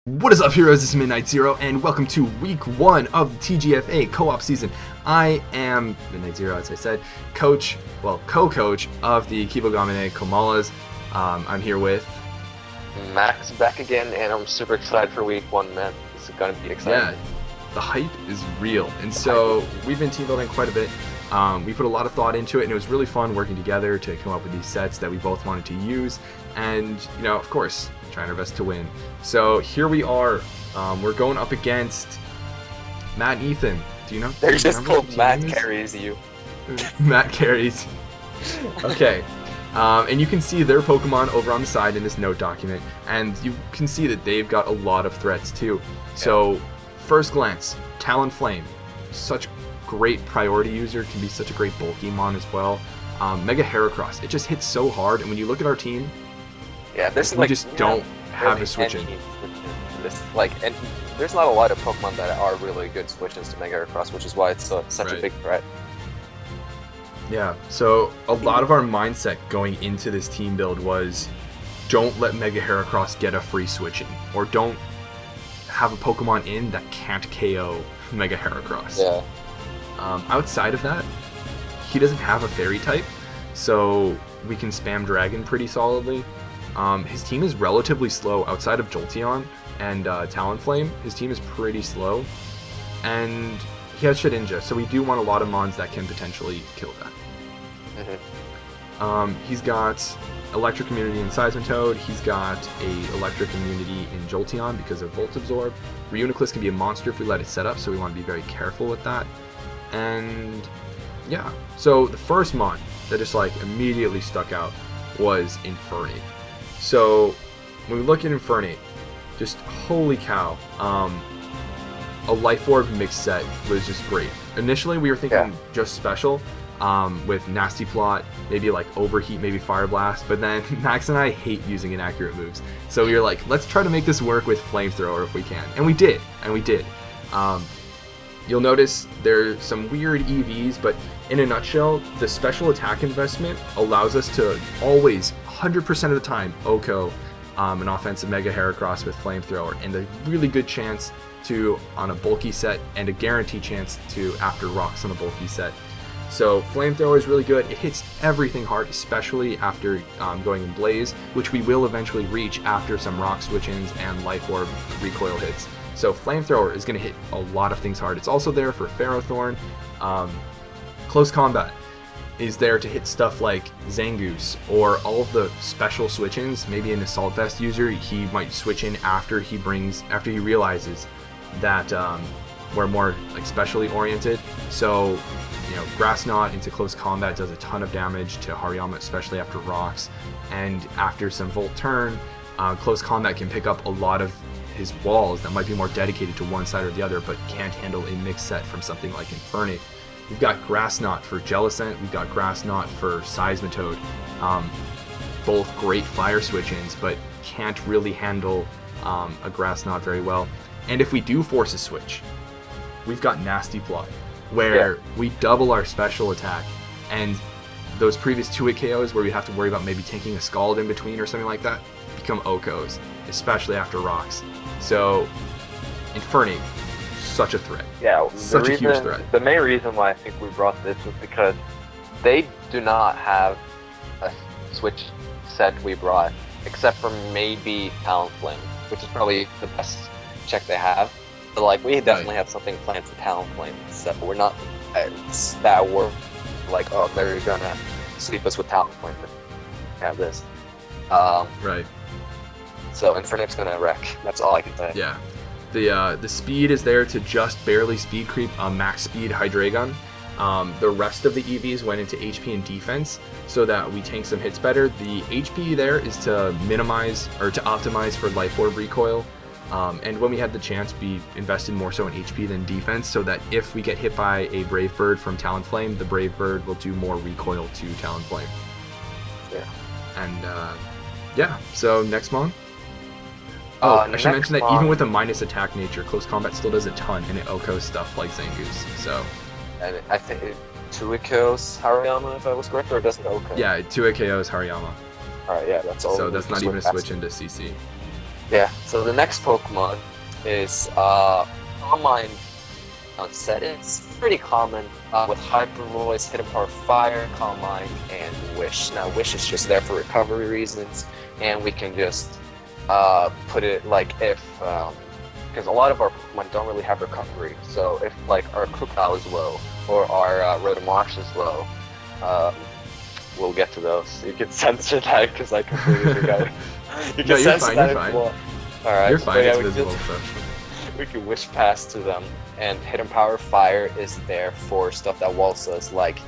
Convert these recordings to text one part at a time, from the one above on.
What is up, heroes? This is Midnight Zero, and welcome to week 1 of the TGFA Co-op season. I am Midnight Zero, as I said, co-coach of the Kibougamine Komalas. I'm here with Max back again, and I'm super excited for week 1, man. This is going to be exciting. Yeah, the hype is real, and so we've been team building quite a bit. We put a lot of thought into it, and it was really fun working together to come up with these sets that we both wanted to use, and, you know, of course, trying our best to win. So here we are. We're going up against Matt and Ethan. Do you know? They're just called Matt carries you. Matt carries. Okay. And you can see their Pokemon over on the side in this note document, and you can see that they've got a lot of threats too. So, first glance, Talonflame, such great priority user, can be such a great bulky mon as well. Mega Heracross, it just hits so hard, and when you look at our team, we just don't have a switch in. And there's not a lot of Pokemon that are really good switches to Mega Heracross, which is why it's such a big threat. Yeah, so a lot of our mindset going into this team build was don't let Mega Heracross get a free switch in, or don't have a Pokemon in that can't KO Mega Heracross. Yeah. Outside of that, he doesn't have a fairy type, so we can spam Dragon pretty solidly. His team is relatively slow outside of Jolteon and Talonflame. His team is pretty slow, and he has Shedinja, so we do want a lot of mons that can potentially kill that. He's got Electric Immunity in Seismitoad. He's got a Electric Immunity in Jolteon because of Volt Absorb. Reuniclus can be a monster if we let it set up, so we want to be very careful with that. And yeah, so the first mon that just like immediately stuck out was Infernape. So when we look at Infernape, just holy cow, a Life Orb mixed set was just great. Initially we were thinking just special, with Nasty Plot, maybe like Overheat, maybe Fire Blast, but then Max and I hate using inaccurate moves. So we were like, let's try to make this work with Flamethrower if we can. And we did. You'll notice there's some weird EVs, but in a nutshell, the special attack investment allows us to always, 100% of the time, OHKO an offensive Mega Heracross with Flamethrower, and a really good chance to on a bulky set, and a guaranteed chance to after Rocks on a bulky set. So Flamethrower is really good. It hits everything hard, especially after going in Blaze, which we will eventually reach after some Rock switch-ins and Life Orb recoil hits. So Flamethrower is going to hit a lot of things hard. It's also there for Ferrothorn. Close Combat is there to hit stuff like Zangoose, or all of the special switch-ins. Maybe an Assault Vest user, he might switch in after he realizes that we're more like specially oriented. So, you know, Grass Knot into Close Combat does a ton of damage to Hariyama, especially after Rocks. And after some Volt Turn, Close Combat can pick up a lot of his walls that might be more dedicated to one side or the other, but can't handle a mixed set from something like Infernape. We've got Grass Knot for Jellicent, we've got Grass Knot for Seismitoad. Both great fire switch-ins, but can't really handle a Grass Knot very well. And if we do force a switch, we've got Nasty Plot, where we double our special attack, and those previous 2-hit KOs where we have to worry about maybe taking a Scald in between or something like that become OHKOs, especially after Rocks. So, Infernape, such a threat. Yeah, such a huge threat. The main reason why I think we brought this was because they do not have a switch set we brought, except for maybe Talonflame, which is probably the best check they have. But like, we definitely have something planned for Talonflame set, but we're not that we're like, oh, they're gonna sweep us with Talonflame. Have this. Right. So Infernape's gonna wreck. That's all I can say. Yeah. The speed is there to just barely speed creep max speed Hydreigon. The rest of the EVs went into HP and defense so that we tank some hits better. The HP there is to minimize or to optimize for Life Orb recoil. And when we had the chance, we invested more so in HP than defense, so that if we get hit by a Brave Bird from Talonflame, the Brave Bird will do more recoil to Talonflame. Yeah. And so next mon. I should mention that even with a minus attack nature, Close Combat still does a ton, and it OHKOs stuff like Zangoose. So. And I think 2-hit KOs Hariyama, if I was correct, or it doesn't OHKO? Yeah, 2-hit KOs Hariyama. Alright, yeah, that's all. So that's not even a switch into CC. Yeah, so the next Pokemon is Calm Mind Sunset. It's pretty common with Hyper Voice, Hidden Power Fire, Calm Mind, and Wish. Now, Wish is just there for recovery reasons, and we can just put it like if, because a lot of our Pokemon don't really have recovery, so if like our Krookodile is low or our Rotom is low, we'll get to those. You can censor that because I completely forgot. You can censor that if you want. Alright, You're fine, yeah, it's visible, so. we can Wish Pass to them, and Hidden Power Fire is there for stuff that walls us, like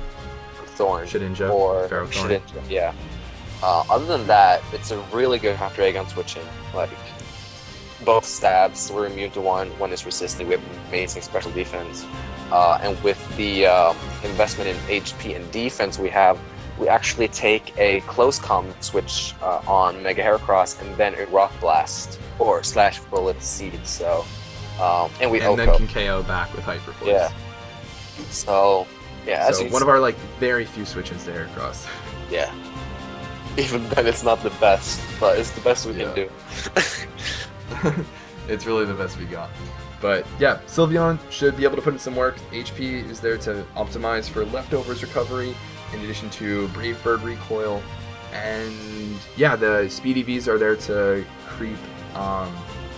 Thorn Shedinja, or Pharaoh Thorn. Shedinja, yeah. Other than that, it's a really good counter egg on switching. Like, both stabs, we're immune to one is resistant, we have amazing special defense. And with the investment in HP and defense we actually take a close combat switch on Mega Heracross and then a Rock Blast or slash Bullet Seed. So, and we and OHKO. then can KO back with Hyper Voice. Yeah. So, yeah. So one of our like very few switches there across. Yeah. Even then, it's not the best, but it's the best we can do. It's really the best we got. But yeah, Sylveon should be able to put in some work. HP is there to optimize for leftovers recovery, in addition to Brave Bird recoil. And yeah, the Speed EVs are there to creep, I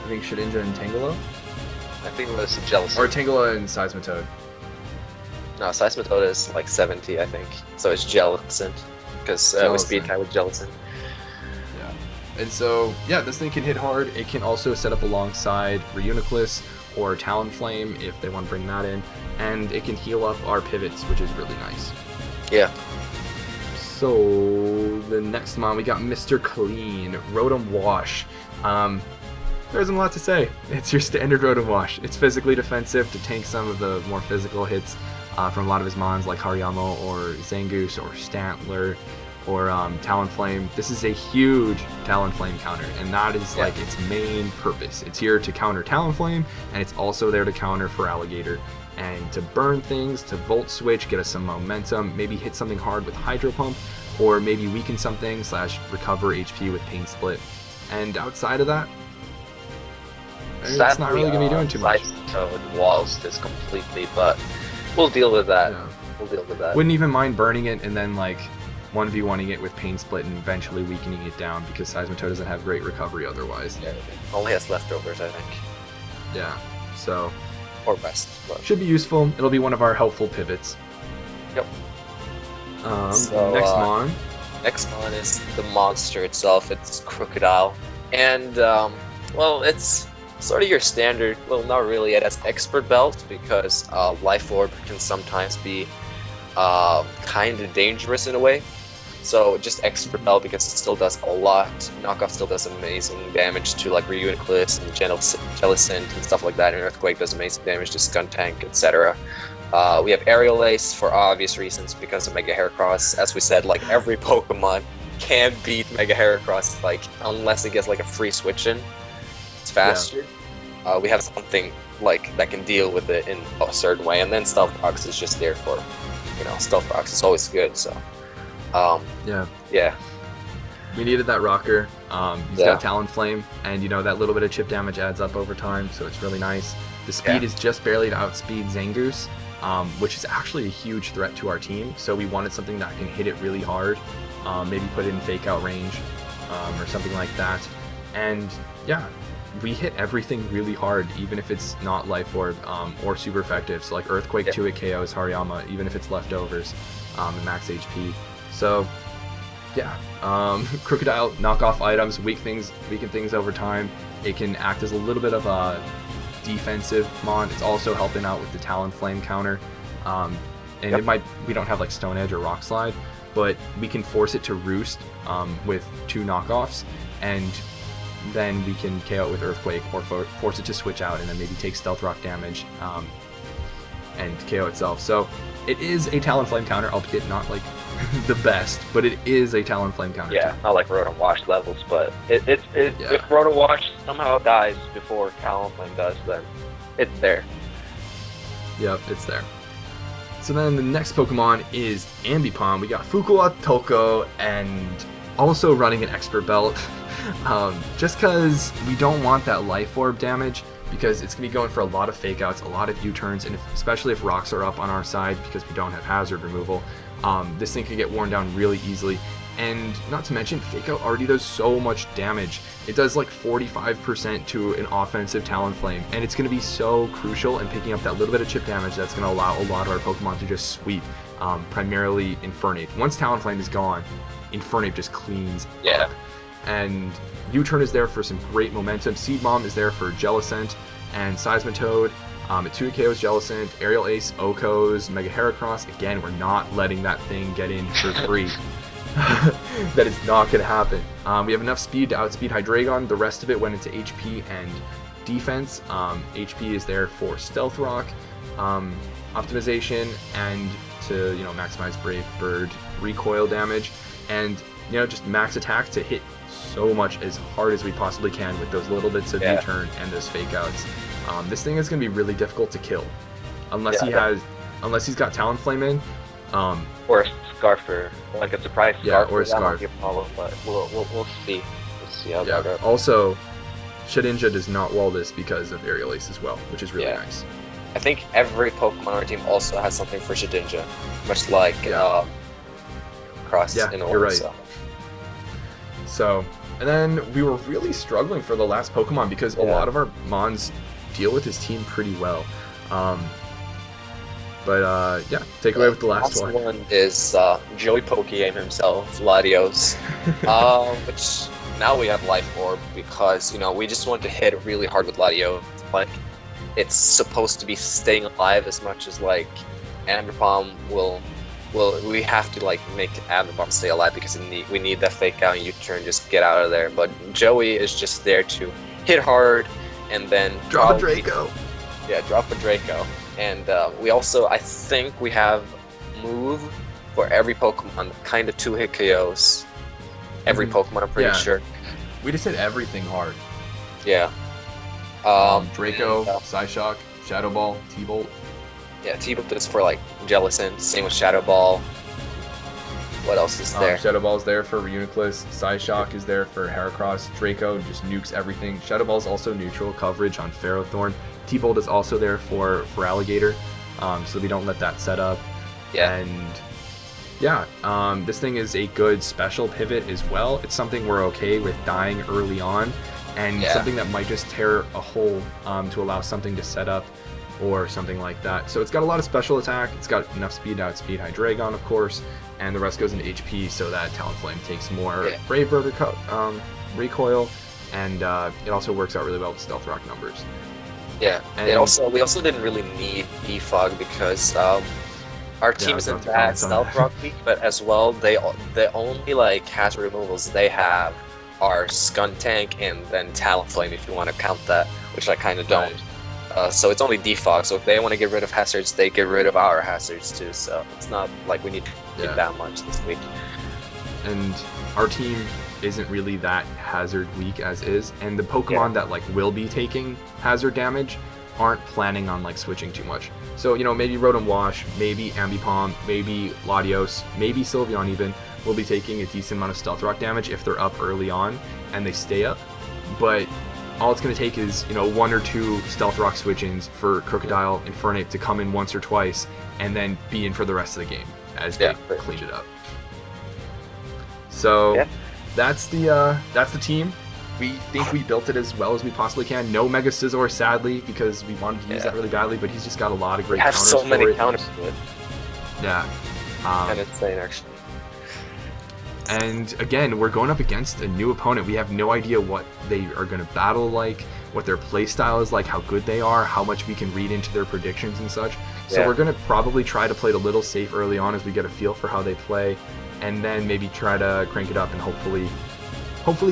think Shedinja and Tangela? I think it was Jellicent. Or Tangela and Seismitoad. No, Seismitoad is like 70, I think. So it's Jellicent, because we speed tie with Jellicent. Yeah. And so, yeah, this thing can hit hard. It can also set up alongside Reuniclus or Talonflame if they want to bring that in. And it can heal up our pivots, which is really nice. Yeah. So, the next mon, we got Mr. Clean, Rotom Wash. There isn't a lot to say. It's your standard Rotom Wash. It's physically defensive to tank some of the more physical hits from a lot of his mons like Hariyama or Zangoose or Stantler or Talonflame. This is a huge Talonflame counter, and that is like its main purpose. It's here to counter Talonflame, and it's also there to counter for Alligator. And to burn things, to Volt Switch, get us some momentum, maybe hit something hard with Hydro Pump, or maybe weaken something / recover HP with Pain Split. And outside of that, it's not really going to be doing too much. Seismitoad walls this completely, but we'll deal with that. Yeah. We'll deal with that. Wouldn't even mind burning it and then like 1v1ing it with Pain Split and eventually weakening it down because Seismitoad doesn't have great recovery otherwise. Yeah, it only has leftovers, I think. Yeah, so... Or best. But... should be useful. It'll be one of our helpful pivots. Yep. Next mon. Next mon is the monster itself. It's Krookodile. And, well, it's sort of your standard, well, not really. It has Expert Belt because Life Orb can sometimes be kind of dangerous in a way. So just Expert Belt because it still does a lot. Knockoff still does amazing damage to like Reuniclus and Jellicent and stuff like that. And Earthquake does amazing damage to Skuntank, etc. We have Aerial Ace for obvious reasons because of Mega Heracross. As we said, like every Pokemon can beat Mega Heracross, like unless it gets like a free switch in. It's faster. Yeah. We have something like that can deal with it in a certain way, and then Stealth Rocks is just there for, Stealth Rocks is always good. So. Yeah. We needed that rocker. He's got Talonflame, and that little bit of chip damage adds up over time, so it's really nice. The speed is just barely to outspeed Zangoose, which is actually a huge threat to our team. So we wanted something that can hit it really hard, maybe put it in fake out range, or something like that. And yeah, we hit everything really hard, even if it's not Life Orb or super effective. So like Earthquake 2 it KOs Hariyama, even if it's leftovers and max HP. So, yeah, Krookodile, knockoff items, weaken things over time. It can act as a little bit of a defensive mon. It's also helping out with the Talonflame counter. And we don't have like Stone Edge or Rock Slide, but we can force it to roost with 2 knockoffs, and then we can KO it with Earthquake or force it to switch out and then maybe take Stealth Rock damage and KO itself. So it is a Talonflame counter, albeit not like the best, but it is a Talonflame counter. Yeah, not like Rotom Wash levels, but if Rotom Wash somehow dies before Talonflame does, then it's there. Yep, it's there. So then the next Pokemon is Ambipom. We got Fukuoka Toko and Also running an expert belt, just because we don't want that life orb damage, because it's going to be going for a lot of fake outs, a lot of U-turns, and especially if rocks are up on our side because we don't have hazard removal, this thing could get worn down really easily. And not to mention, fake out already does so much damage. It does like 45% to an offensive Talonflame, and it's going to be so crucial in picking up that little bit of chip damage that's going to allow a lot of our Pokemon to just sweep, primarily Infernape. Once Talonflame is gone, Infernape just cleans up. And U-turn is there for some great momentum. Seed Bomb is there for Jellicent and Seismitoad. It 2KOs Jellicent, Aerial Ace, Okos, Mega Heracross. Again, we're not letting that thing get in for free. That is not going to happen. We have enough speed to outspeed Hydreigon. The rest of it went into HP and defense. HP is there for Stealth Rock, optimization, and to maximize Brave Bird recoil damage, and just max attack to hit so much as hard as we possibly can with those little bits of U-turn and those fake outs. This thing is going to be really difficult to kill unless he's got Talonflame in. Or Scarfer, like a surprise Scarfer. Yeah, or a Scarf. But we'll see. We'll see how that goes. Also, Shedinja does not wall this because of Aerial Ace as well, which is really nice. I think every Pokemon on our team also has something for Shedinja, much like Cross in Aura. You're right. So, and then we were really struggling for the last Pokemon because a lot of our Mons deal with his team pretty well. Take away with the last one. Last one is Joey Pokegame himself, Latios, which now we have Life Orb because, we just want to hit really hard with Latios. Like, it's supposed to be staying alive as much as, like, Anderpalm will we have to, like, make Anderpalm stay alive because we need that fake out and U-turn, just get out of there. But Joey is just there to hit hard and then drop a Draco. Yeah, drop a Draco. And we also, I think we have move for every Pokemon, kind of 2-hit KOs. Every Pokemon, I'm pretty sure. We just hit everything hard. Yeah. Draco, Psyshock, Shadow Ball, T-Bolt. Yeah, T-Bolt is for, like, Jellicent, same with Shadow Ball. What else is there? Shadow Ball is there for Reuniclus, Psyshock is there for Heracross, Draco just nukes everything. Shadow Ball is also neutral coverage on Ferrothorn. T-Bolt is also there for Alligator, so we don't let that set up. Yeah. And this thing is a good special pivot as well. It's something we're okay with dying early on, and something that might just tear a hole to allow something to set up or something like that. So it's got a lot of special attack. It's got enough speed to outspeed Hydreigon, of course, and the rest goes into HP so that Talonflame takes more Brave Bird recoil, and it also works out really well with Stealth Rock numbers. Yeah, and we also didn't really need Defog because our team isn't that Stealth Rock weak, but as well, the only, like, hazard removals they have are Skuntank and then Talonflame, if you want to count that, which I kind of don't. So it's only Defog, so if they want to get rid of hazards, they get rid of our hazards too, so it's not like we need to do that much this week. And our team isn't really that hazard weak as is, and the Pokemon that, like, will be taking hazard damage aren't planning on, like, switching too much. So, maybe Rotom Wash, maybe Ambipom, maybe Latios, maybe Sylveon even will be taking a decent amount of Stealth Rock damage if they're up early on and they stay up. But all it's going to take is, 1 or 2 Stealth Rock switch-ins for Crocodile and Infernape to come in once or twice and then be in for the rest of the game as they clean it up. So that's the team. We think we built it as well as we possibly can. No Mega Scizor, sadly, because we wanted to use that really badly, but he's just got a lot of great counters for it. Has so many counters to it. Yeah. And it's insane, actually. And again, we're going up against a new opponent. We have no idea what they are going to battle like, what their play style is like, how good they are, how much we can read into their predictions and such. So we're going to probably try to play it a little safe early on as we get a feel for how they play, and then maybe try to crank it up and hopefully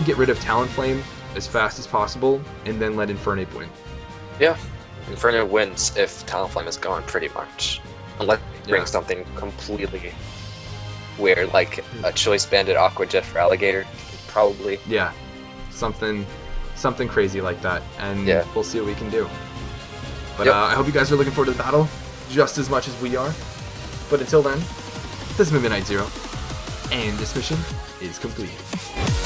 get rid of Talonflame as fast as possible, and then let Infernape win. Yeah, Infernape wins if Talonflame is gone, pretty much. Unless they bring something completely weird, like a Choice Banded Aqua Jet for Alligator, probably. Yeah, something crazy like that, and we'll see what we can do. But I hope you guys are looking forward to the battle just as much as we are. But until then, this has been Midnight Zero, and this mission is complete.